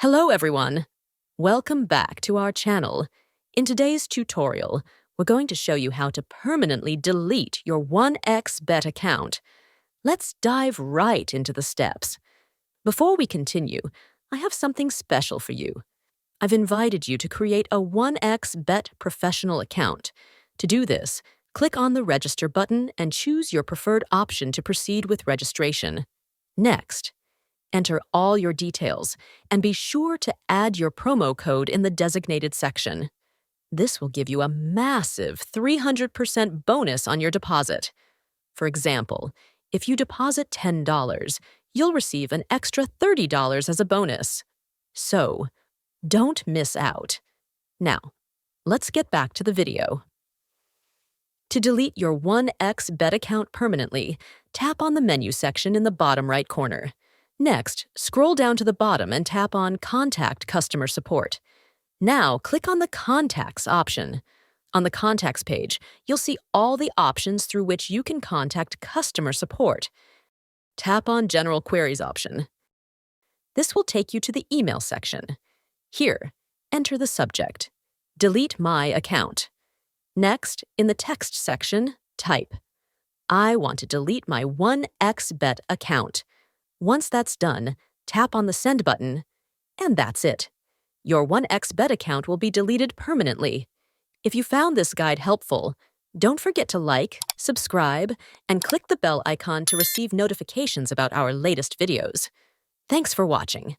Hello everyone! Welcome back to our channel. In today's tutorial, we're going to show you how to permanently delete your 1xBet account. Let's dive right into the steps. Before we continue, I have something special for you. I've invited you to create a 1xBet professional account. To do this, click on the Register button and choose your preferred option to proceed with registration. Next, enter all your details and be sure to add your promo code in the designated section. This will give you a massive 300% bonus on your deposit. For example, if you deposit $10, you'll receive an extra $30 as a bonus. So, don't miss out. Now, let's get back to the video. To delete your 1xBet account permanently, tap on the menu section in the bottom right corner. Next, scroll down to the bottom and tap on Contact Customer Support. Now, click on the Contacts option. On the Contacts page, you'll see all the options through which you can contact customer support. Tap on General Queries option. This will take you to the email section. Here, enter the subject, Delete My Account. Next, in the text section, type, I want to delete my 1xBet account. Once that's done, tap on the Send button, and that's it. Your 1xBet account will be deleted permanently. If you found this guide helpful, don't forget to like, subscribe, and click the bell icon to receive notifications about our latest videos. Thanks for watching.